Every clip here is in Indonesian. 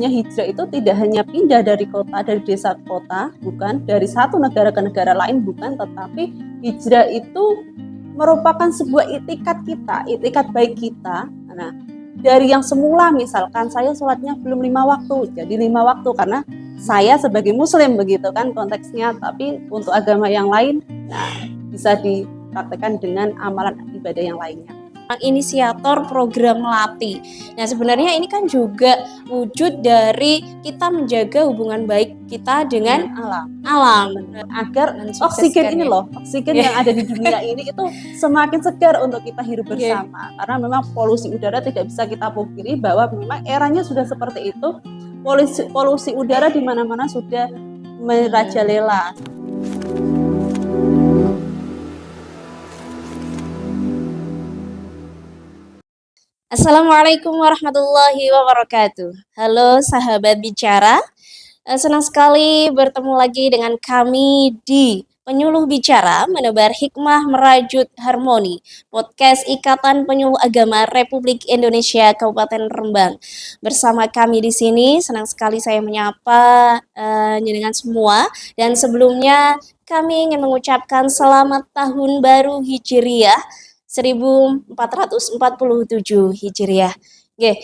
Hijrah itu tidak hanya pindah dari kota, dari desa ke kota, bukan, dari satu negara ke negara lain, bukan, tetapi hijrah itu merupakan sebuah itikat baik kita. Nah, dari yang semula misalkan saya sholatnya belum 5 waktu, jadi 5 waktu karena saya sebagai muslim begitu kan konteksnya, tapi untuk agama yang lain, nah bisa dipraktekkan dengan amalan ibadah yang lainnya. Inisiator program Melati. Nah, sebenarnya ini kan juga wujud dari kita menjaga hubungan baik kita dengan alam. Agar oksigen ini loh, oksigen yang ada di dunia ini itu semakin segar untuk kita hidup bersama. Karena memang polusi udara tidak bisa kita pungkiri bahwa memang eranya sudah seperti itu. Polusi udara di mana-mana sudah merajalela. Assalamualaikum warahmatullahi wabarakatuh. Halo sahabat bicara, senang sekali bertemu lagi dengan kami di Penyuluh Bicara Menebar Hikmah Merajut Harmoni, podcast Ikatan Penyuluh Agama Republik Indonesia Kabupaten Rembang. Bersama kami di sini, senang sekali saya menyapa dengan semua, dan sebelumnya kami ingin mengucapkan selamat tahun baru Hijriah 1447 Hijriah. Oke,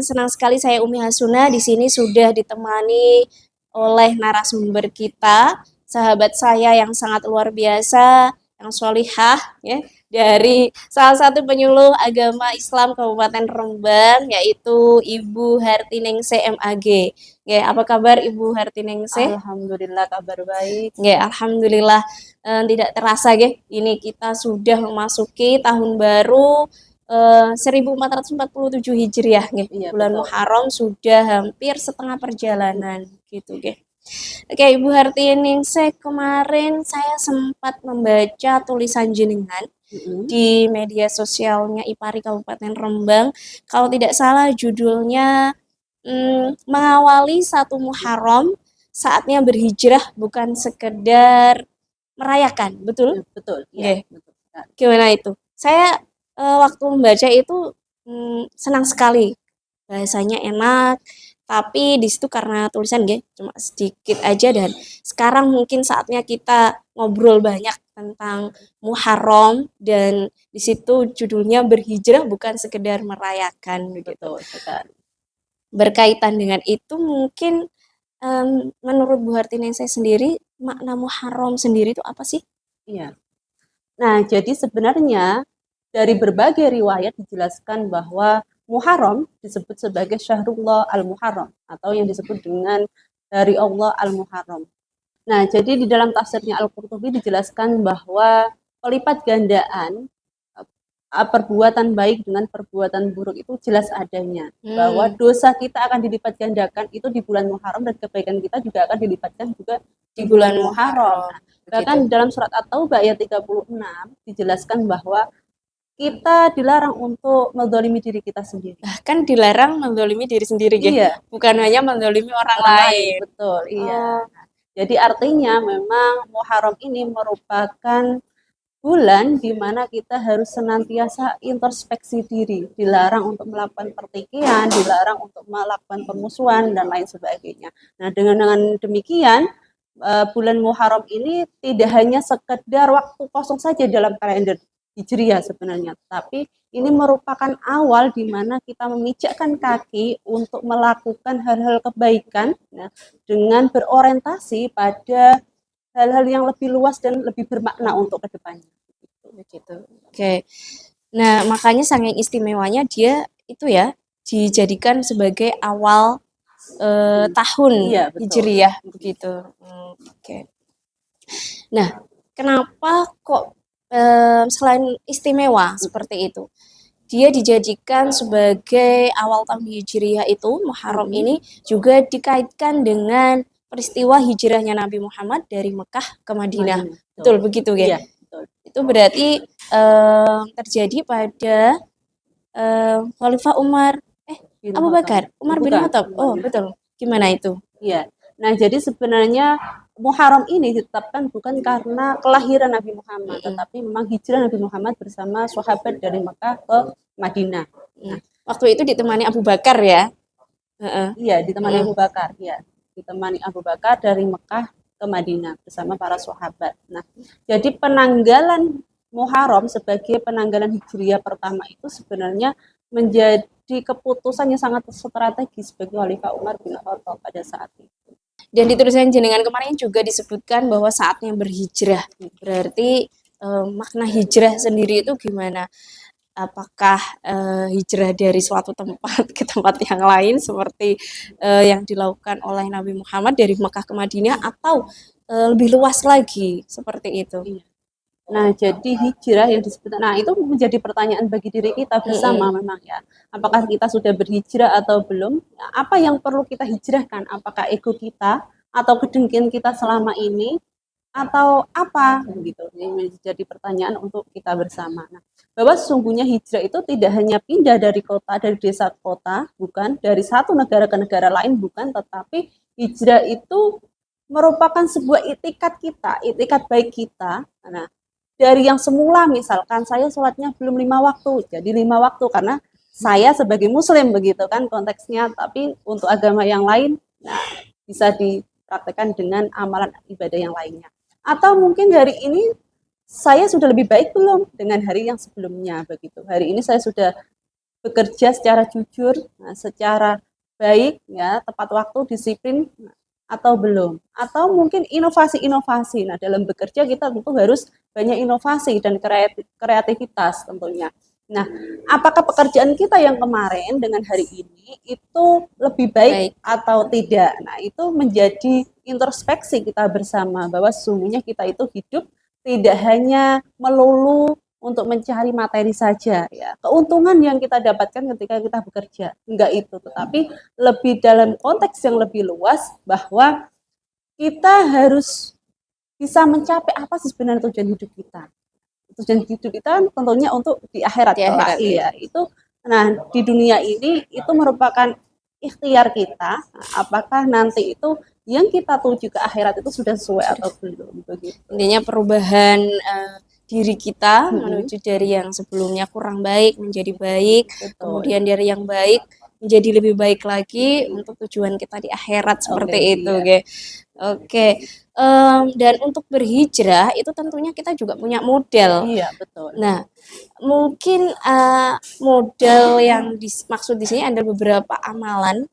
senang sekali saya Umi Hasuna di sini sudah ditemani oleh narasumber kita, sahabat saya yang sangat luar biasa, yang sholihah, ya, dari salah satu penyuluh agama Islam Kabupaten Rembang, yaitu Ibu Hartiningsih MAG. Oke, apa kabar Ibu Hartiningsih? Alhamdulillah kabar baik. Oke, alhamdulillah. Tidak terasa ini kita sudah memasuki tahun baru 1447 Hijriah Iya, bulan betul. Muharram sudah hampir setengah perjalanan gitu Oke, Ibu Hartiningsih, kemarin saya sempat membaca tulisan jenengan di media sosialnya IPARI Kabupaten Rembang. Kalau tidak salah judulnya mengawali satu Muharram, saatnya berhijrah bukan sekedar merayakan, betul? Betul, ya. Betul. Gimana itu? Saya waktu membaca itu senang sekali, bahasanya enak, tapi di situ karena tulisan cuma sedikit aja, dan sekarang mungkin saatnya kita ngobrol banyak tentang Muharram, dan di situ judulnya berhijrah bukan sekedar merayakan begitu. Berkaitan dengan itu mungkin menurut Bu Hartiningsih sendiri, makna Muharram sendiri itu apa sih? Iya. Nah, jadi sebenarnya dari berbagai riwayat dijelaskan bahwa Muharram disebut sebagai Syahrullah Al-Muharram atau yang disebut dengan Hari Allah Al-Muharram. Nah, jadi di dalam tafsirnya Al-Qurtubi dijelaskan bahwa pelipat gandaan perbuatan baik dengan perbuatan buruk itu jelas adanya, bahwa dosa kita akan dilipat gandakan itu di bulan Muharram, dan kebaikan kita juga akan dilipatkan juga di bulan Muharram. Bahkan dalam surat At-Taubah ayat 36 dijelaskan bahwa kita dilarang untuk menzalimi diri kita sendiri. Bahkan dilarang menzalimi diri sendiri, iya. Bukan hanya menzalimi orang lain. Betul, iya. Jadi artinya memang Muharram ini merupakan bulan di mana kita harus senantiasa introspeksi diri, dilarang untuk melakukan pertikaian, dilarang untuk melakukan permusuhan dan lain sebagainya. Nah, dengan demikian bulan Muharram ini tidak hanya sekedar waktu kosong saja dalam kalender Hijriah sebenarnya, tapi ini merupakan awal di mana kita memijakkan kaki untuk melakukan hal-hal kebaikan, ya, dengan berorientasi pada hal-hal yang lebih luas dan lebih bermakna untuk kedepannya. Begitu. Oke. Nah, makanya saking istimewanya dia itu ya dijadikan sebagai awal tahun Hijriah begitu. Oke. Nah, kenapa kok selain istimewa seperti itu, dia dijadikan sebagai awal tahun Hijriah itu, Muharram ini juga dikaitkan dengan peristiwa hijrahnya Nabi Muhammad dari Mekah ke Madinah. Betul begitu Iya, itu berarti terjadi pada Khalifah Abu Bakar, Umar bin Khattab. Oh, betul. Gimana itu? Iya. Nah, jadi sebenarnya Muharram ini ditetapkan bukan karena kelahiran Nabi Muhammad, tetapi memang hijrah Nabi Muhammad bersama sahabat dari Mekah ke Madinah. Nah, waktu itu ditemani Abu Bakar ya? Iya, ditemani Abu Bakar, ya. Ditemani Abu Bakar dari Mekah ke Madinah bersama para sahabat. Nah, jadi penanggalan Muharram sebagai penanggalan Hijriah pertama itu sebenarnya menjadi keputusan yang sangat strategis bagi Khalifah Umar bin Khattab pada saat itu. Dan di tulisan jenengan kemarin juga disebutkan bahwa saatnya berhijrah. Berarti makna hijrah sendiri itu gimana? Apakah hijrah dari suatu tempat ke tempat yang lain seperti yang dilakukan oleh Nabi Muhammad dari Mekah ke Madinah, atau lebih luas lagi seperti itu? Nah, jadi hijrah yang disebut, nah itu menjadi pertanyaan bagi diri kita bersama memang ya. Apakah kita sudah berhijrah atau belum? Apa yang perlu kita hijrahkan? Apakah ego kita atau kedengkian kita selama ini atau apa gitu? Ini menjadi pertanyaan untuk kita bersama. Nah, bahwa sesungguhnya hijrah itu tidak hanya pindah dari kota, dari desa ke kota, bukan, dari satu negara ke negara lain, bukan, tetapi hijrah itu merupakan sebuah itikat kita, itikat baik kita. Nah, dari yang semula misalkan saya sholatnya belum 5 waktu, jadi 5 waktu karena saya sebagai muslim begitu kan konteksnya, tapi untuk agama yang lain nah, bisa dipraktekkan dengan amalan ibadah yang lainnya. Atau mungkin hari ini saya sudah lebih baik belum dengan hari yang sebelumnya begitu. Hari ini saya sudah bekerja secara jujur, secara baik ya, tepat waktu, disiplin atau belum, atau mungkin inovasi-inovasi. Nah, dalam bekerja kita tentu harus banyak inovasi dan kreativitas tentunya. Nah, apakah pekerjaan kita yang kemarin dengan hari ini itu lebih baik atau tidak? Nah, itu menjadi introspeksi kita bersama bahwa sesungguhnya kita itu hidup tidak hanya melulu untuk mencari materi saja ya. Keuntungan yang kita dapatkan ketika kita bekerja, enggak itu, tetapi lebih dalam konteks yang lebih luas bahwa kita harus bisa mencapai apa sih sebenarnya tujuan hidup kita. Tujuan hidup kita tentunya untuk di akhirat, iya, itu nah di dunia ini itu merupakan ikhtiar kita, apakah nanti itu yang kita tuju ke akhirat itu sudah sesuai atau belum begitu. Intinya perubahan diri kita menuju dari yang sebelumnya kurang baik menjadi baik, kemudian dari yang baik menjadi lebih baik lagi untuk tujuan kita di akhirat seperti itu, iya. Oke. Dan untuk berhijrah itu tentunya kita juga punya modal. Iya, betul. Nah, mungkin modal yang dimaksud di sini ada beberapa amalan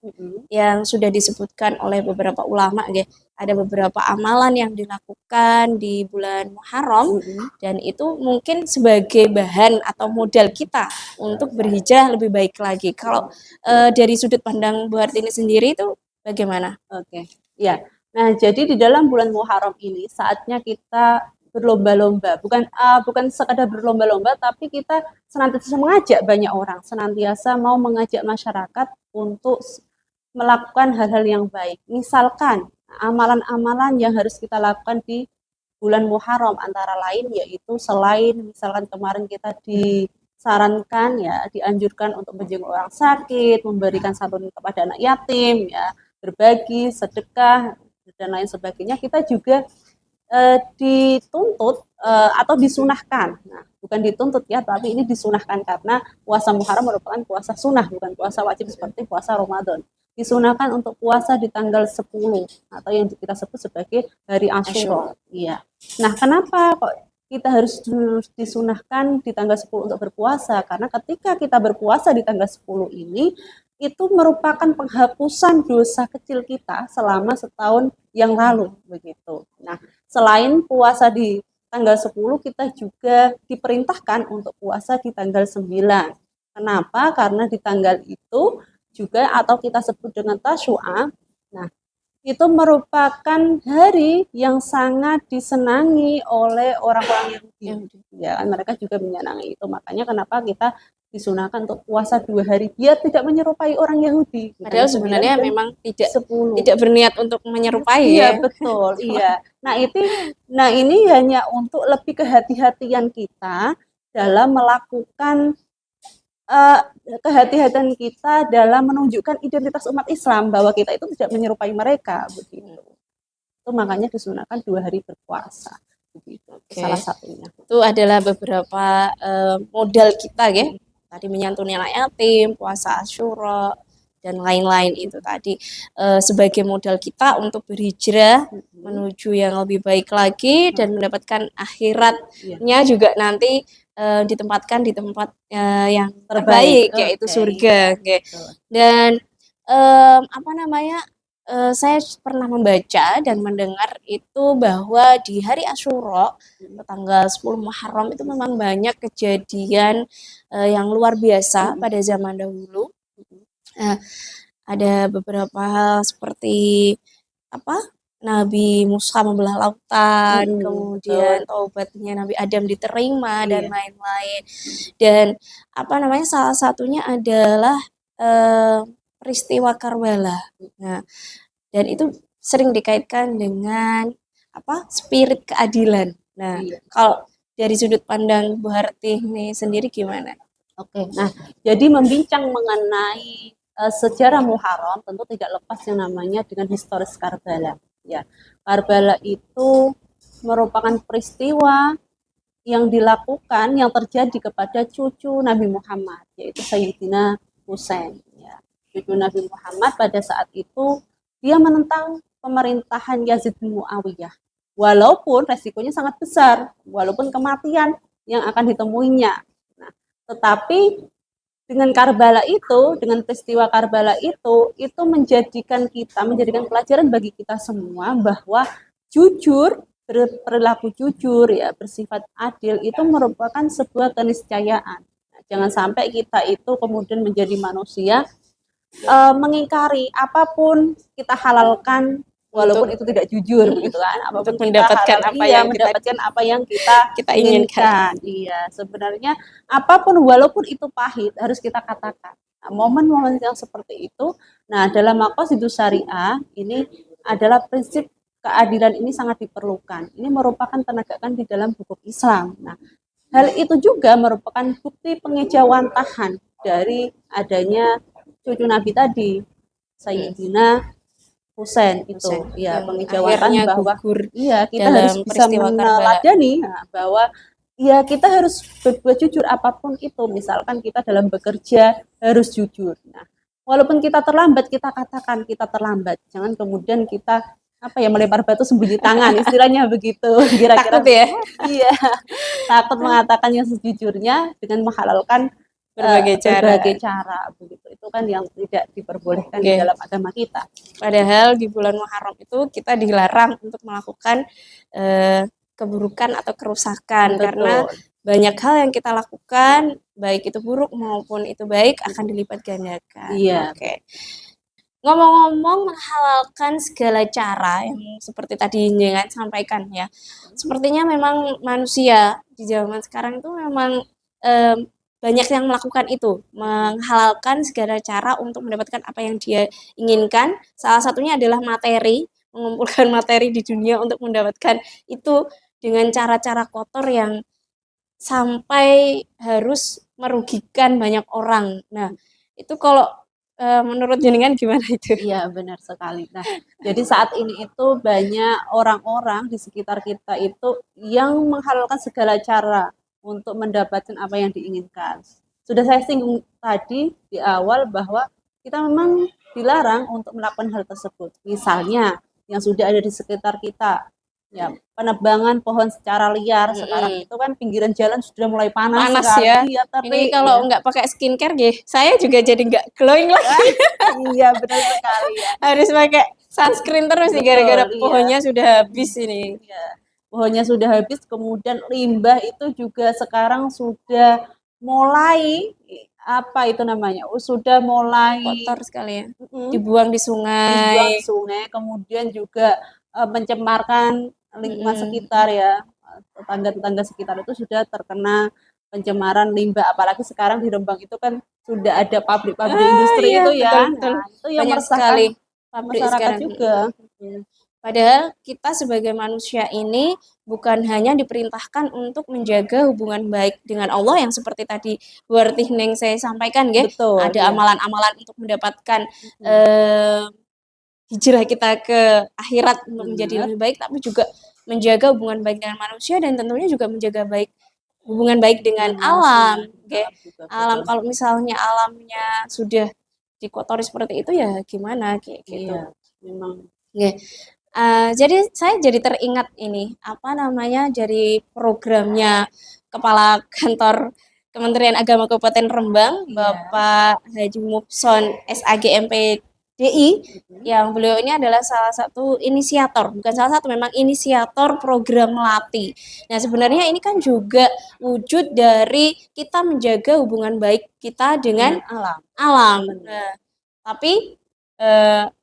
yang sudah disebutkan oleh beberapa ulama, ya. Ada beberapa amalan yang dilakukan di bulan Muharram dan itu mungkin sebagai bahan atau modal kita untuk berhijrah lebih baik lagi. Kalau dari sudut pandang Bu Hartini sendiri itu bagaimana? Oke, ya. Nah, jadi di dalam bulan Muharram ini saatnya kita berlomba-lomba, bukan sekadar berlomba-lomba, tapi kita senantiasa mengajak banyak orang, senantiasa mau mengajak masyarakat untuk melakukan hal-hal yang baik. Misalkan amalan-amalan yang harus kita lakukan di bulan Muharram antara lain yaitu selain misalkan kemarin kita disarankan ya, dianjurkan untuk menjenguk orang sakit, memberikan santunan kepada anak yatim ya, berbagi, sedekah dan lain sebagainya, kita juga dituntut atau disunahkan. Nah, bukan dituntut ya, tapi ini disunahkan karena puasa Muharram merupakan puasa sunnah, bukan puasa wajib seperti puasa Ramadan. Disunahkan untuk puasa di tanggal 10 atau yang kita sebut sebagai hari Asyura. Iya. Nah, kenapa kok kita harus disunahkan di tanggal 10 untuk berpuasa? Karena ketika kita berpuasa di tanggal 10 ini itu merupakan penghapusan dosa kecil kita selama setahun yang lalu begitu. Nah, selain puasa di tanggal 10, kita juga diperintahkan untuk puasa di tanggal 9. Kenapa? Karena di tanggal itu juga atau kita sebut dengan Tasyu'a. Nah, itu merupakan hari yang sangat disenangi oleh orang-orang Yahudi. Ya, mereka juga menyenangi itu. Makanya kenapa kita disunahkan untuk puasa 2 hari biar tidak menyerupai orang Yahudi. Padahal sebenarnya memang tidak berniat untuk menyerupai. Iya, betul. Iya. Nah, ini hanya untuk lebih kehati-hatian kita dalam melakukan kehati-hatian kita dalam menunjukkan identitas umat Islam bahwa kita itu tidak menyerupai mereka begitu. Itu makanya disunahkan 2 hari berpuasa begitu. Salah satunya. Itu adalah beberapa modal kita ya. Tadi menyantuni anak yatim, puasa Asyura, dan lain-lain itu tadi sebagai modal kita untuk berhijrah menuju yang lebih baik lagi dan mendapatkan akhiratnya juga nanti ditempatkan di tempat yang terbaik yaitu surga. Dan apa namanya? Saya pernah membaca dan mendengar itu bahwa di hari Asyura tanggal 10 Muharram itu memang banyak kejadian yang luar biasa pada zaman dahulu. Ada beberapa hal seperti apa? Nabi Musa membelah lautan, kemudian taubatnya Nabi Adam diterima dan lain-lain. Dan apa namanya? Salah satunya adalah peristiwa Karbala. Nah, dan itu sering dikaitkan dengan apa? Spirit keadilan. Nah, kalau dari sudut pandang Bu Harti ini sendiri gimana? Oke, nah jadi membincang mengenai sejarah Muharram tentu tidak lepas yang namanya dengan historis Karbala. Ya, Karbala itu merupakan peristiwa yang dilakukan, yang terjadi kepada cucu Nabi Muhammad, yaitu Sayyidina Husain. Ya. Cucu Nabi Muhammad pada saat itu dia menentang pemerintahan Yazid bin Muawiyah. Walaupun resikonya sangat besar, walaupun kematian yang akan ditemuinya. Nah, tetapi dengan Karbala itu, dengan peristiwa Karbala itu menjadikan pelajaran bagi kita semua bahwa jujur, berperilaku jujur, ya, bersifat adil itu merupakan sebuah keniscayaan. Nah, jangan sampai kita itu kemudian menjadi manusia mengingkari apapun kita halalkan walaupun itu tidak jujur begitu kan, apapun untuk mendapatkan apa yang kita inginkan. Iya, sebenarnya apapun walaupun itu pahit harus kita katakan. Nah, momen-momen yang seperti itu, nah dalam maqasidus syariah ini adalah prinsip keadilan ini sangat diperlukan. Ini merupakan penegakan di dalam hukum Islam. Nah, hal itu juga merupakan bukti pengejawantahan dari adanya cucu Nabi tadi, Sayyidina Husain itu, ya, pengejawantahan bahwa kita harus bisa meneladani bahwa ya kita harus berbuat jujur apapun itu. Misalkan kita dalam bekerja harus jujur. Nah, walaupun kita terlambat, kita katakan kita terlambat. Jangan kemudian kita melempar batu sembunyi tangan, istilahnya begitu. Kira-kira takut ya? Iya, takut mengatakan yang sejujurnya dengan menghalalkan berbagai cara begitu. Itu kan yang tidak diperbolehkan di dalam agama kita. Padahal di bulan Muharram itu kita dilarang untuk melakukan keburukan atau kerusakan. Betul. Karena banyak hal yang kita lakukan baik itu buruk maupun itu baik akan dilipat gandakan. Iya. Ngomong-ngomong menghalalkan segala cara yang seperti tadi Njengan sampaikan ya, sepertinya memang manusia di zaman sekarang itu memang banyak yang melakukan itu, menghalalkan segala cara untuk mendapatkan apa yang dia inginkan. Salah satunya adalah materi, mengumpulkan materi di dunia untuk mendapatkan itu dengan cara-cara kotor yang sampai harus merugikan banyak orang. Nah, itu kalau menurut jenengan gimana itu? Iya, benar sekali. Nah, jadi saat ini itu banyak orang-orang di sekitar kita itu yang menghalalkan segala cara untuk mendapatkan apa yang diinginkan. Sudah saya singgung tadi di awal bahwa kita memang dilarang untuk melakukan hal tersebut. Misalnya yang sudah ada di sekitar kita, ya, penebangan pohon secara liar. Sekarang itu kan pinggiran jalan sudah mulai panas sekali, ya. Ini kalau nggak pakai skincare saya juga jadi nggak glowing lagi. Iya, benar sekali ya. Harus pakai sunscreen terus nih gara-gara pohonnya sudah habis ini. Iya. Pohonnya sudah habis, kemudian limbah itu juga sekarang sudah mulai sudah mulai kotor sekali ya. Dibuang di sungai. Kemudian juga mencemarkan lingkungan sekitar ya. Tetangga-tetangga sekitar itu sudah terkena pencemaran limbah, apalagi sekarang di Rembang itu kan sudah ada pabrik-pabrik industri itu ya. Betul. Nah, itu yang banyak sekali pabrik masyarakat juga. Padahal kita sebagai manusia ini bukan hanya diperintahkan untuk menjaga hubungan baik dengan Allah yang seperti tadi Bu Harti Neng saya sampaikan, ada amalan-amalan untuk mendapatkan hijrah kita ke akhirat untuk menjadi lebih baik, tapi juga menjaga hubungan baik dengan manusia dan tentunya juga menjaga hubungan baik dengan alam. Alam kalau misalnya alamnya sudah dikotori seperti itu ya gimana kayak gitu. Iya, memang. Nggih. Jadi saya jadi teringat ini, apa namanya, dari programnya Kepala Kantor Kementerian Agama Kabupaten Rembang, Iya. Bapak Haji Mupson SAG MPDI, yang beliau ini adalah salah satu inisiator, bukan salah satu, memang inisiator program Melati. Nah, sebenarnya ini kan juga wujud dari kita menjaga hubungan baik kita dengan alam. Nah, tapi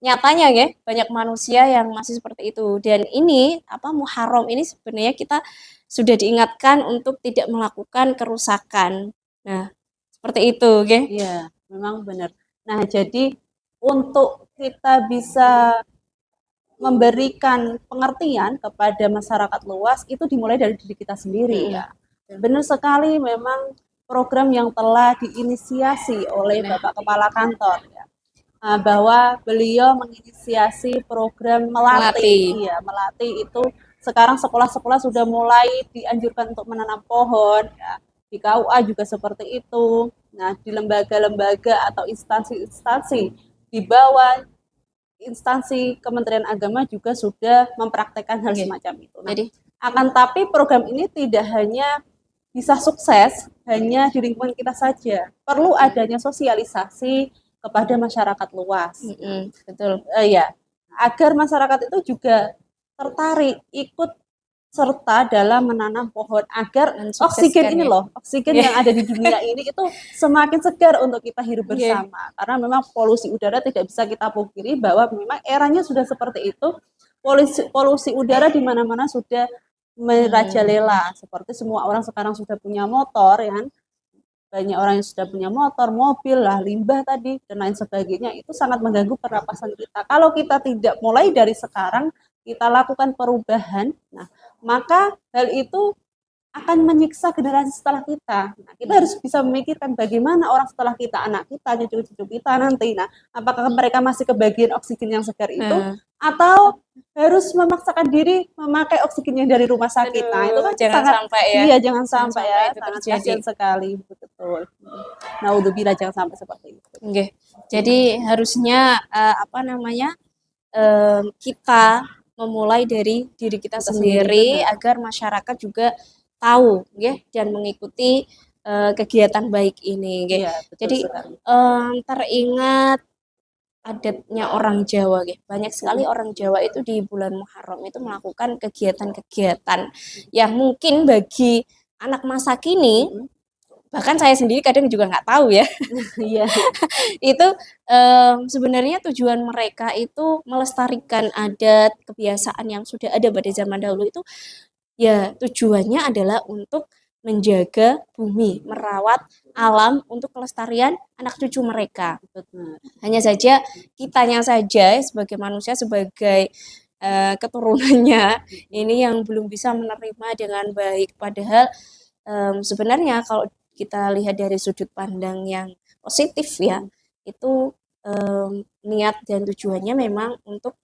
nyatanya ya banyak manusia yang masih seperti itu, dan ini apa, Muharram ini sebenarnya kita sudah diingatkan untuk tidak melakukan kerusakan. Nah, seperti itu, oke? Iya, memang benar. Nah, jadi untuk kita bisa memberikan pengertian kepada masyarakat luas itu dimulai dari diri kita sendiri ya. Benar sekali, memang program yang telah diinisiasi oleh Bapak Kepala Kantor ya. Bahwa beliau menginisiasi program Melati. Iya, Melati itu sekarang sekolah-sekolah sudah mulai dianjurkan untuk menanam pohon ya. Di KUA juga seperti itu. Nah, di lembaga-lembaga atau instansi-instansi di bawah instansi Kementerian Agama juga sudah mempraktekkan hal semacam itu. Nah, akan tapi program ini tidak hanya bisa sukses hanya di lingkungan kita saja. Perlu adanya sosialisasi kepada masyarakat luas. Betul. Ya, agar masyarakat itu juga tertarik ikut serta dalam menanam pohon agar oksigen ini loh, oksigen yang ada di dunia ini itu semakin segar untuk kita hidup bersama. Karena memang polusi udara tidak bisa kita pungkiri bahwa memang eranya sudah seperti itu. Polusi udara di mana-mana sudah merajalela. Seperti semua orang sekarang sudah punya motor ya. Banyak orang yang sudah punya motor, mobil lah, limbah tadi dan lain sebagainya, itu sangat mengganggu pernapasan kita. Kalau kita tidak mulai dari sekarang kita lakukan perubahan, nah maka hal itu akan menyiksa generasi setelah kita. Nah, kita harus bisa memikirkan bagaimana orang setelah kita, anak kita, cucu-cucu kita nanti. Nah, apakah mereka masih kebagian oksigen yang segar itu, atau harus memaksakan diri memakai oksigen yang dari rumah sakit. Nah, itu kan jangan sangat, sampai ya. Iya, jangan sampai ya, itu sangat terjadi. kasihan sekali, betul. Naudzubillah, jangan sampai seperti itu. Jadi harusnya apa namanya, kita memulai dari diri kita sendiri agar masyarakat juga tahu ya dan mengikuti kegiatan baik ini. Jadi teringat adatnya orang Jawa, banyak sekali orang Jawa itu di bulan Muharram itu melakukan kegiatan-kegiatan yang mungkin bagi anak masa kini, bahkan saya sendiri kadang juga nggak tahu ya. Itu sebenarnya tujuan mereka itu melestarikan adat kebiasaan yang sudah ada pada zaman dahulu itu ya, tujuannya adalah untuk menjaga bumi, merawat alam untuk kelestarian anak cucu mereka. Hanya saja kitanya saja sebagai manusia, sebagai keturunannya ini yang belum bisa menerima dengan baik. Padahal sebenarnya kalau kita lihat dari sudut pandang yang positif ya, itu niat dan tujuannya memang untuk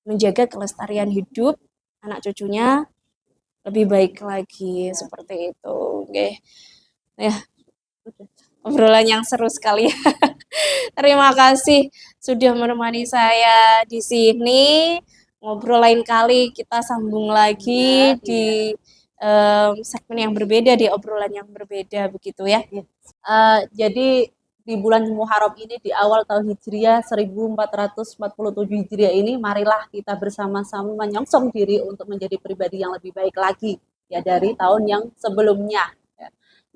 menjaga kelestarian hidup anak cucunya lebih baik lagi, seperti itu. Ya, obrolan yang seru sekali. Terima kasih sudah menemani saya di sini. Ngobrol lain kali kita sambung lagi di segmen yang berbeda, di obrolan yang berbeda, begitu ya. Jadi di bulan Muharram ini, di awal tahun Hijriah 1447 Hijriah ini, marilah kita bersama-sama menyongsong diri untuk menjadi pribadi yang lebih baik lagi ya dari tahun yang sebelumnya.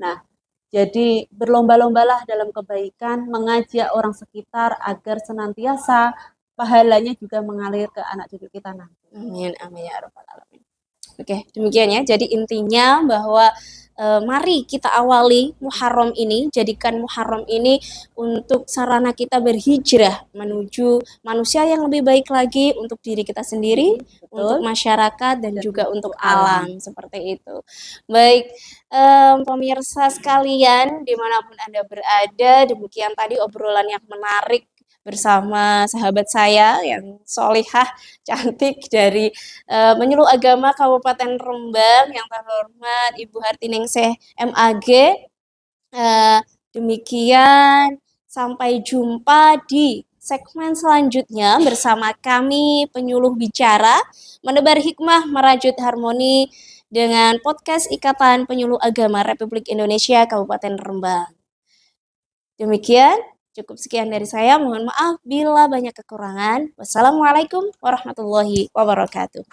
Nah, jadi berlomba-lombalah dalam kebaikan, mengajak orang sekitar agar senantiasa pahalanya juga mengalir ke anak cucu kita nanti. Amin, amin ya rabbal alamin. Oke, demikian ya. Jadi intinya bahwa mari kita awali Muharram ini, jadikan Muharram ini untuk sarana kita berhijrah menuju manusia yang lebih baik lagi untuk diri kita sendiri, untuk masyarakat dan juga untuk alam, seperti itu. Baik, pemirsa sekalian dimanapun Anda berada, demikian tadi obrolan yang menarik bersama sahabat saya yang solihah, cantik dari Menyuluh Agama Kabupaten Rembang yang terhormat Ibu Hartiningsih MAG. Demikian Sampai jumpa di segmen selanjutnya bersama kami penyuluh bicara menebar hikmah merajut harmoni dengan podcast Ikatan Penyuluh Agama Republik Indonesia Kabupaten Rembang. Demikian, cukup sekian dari saya. Mohon maaf bila banyak kekurangan. Wassalamualaikum warahmatullahi wabarakatuh.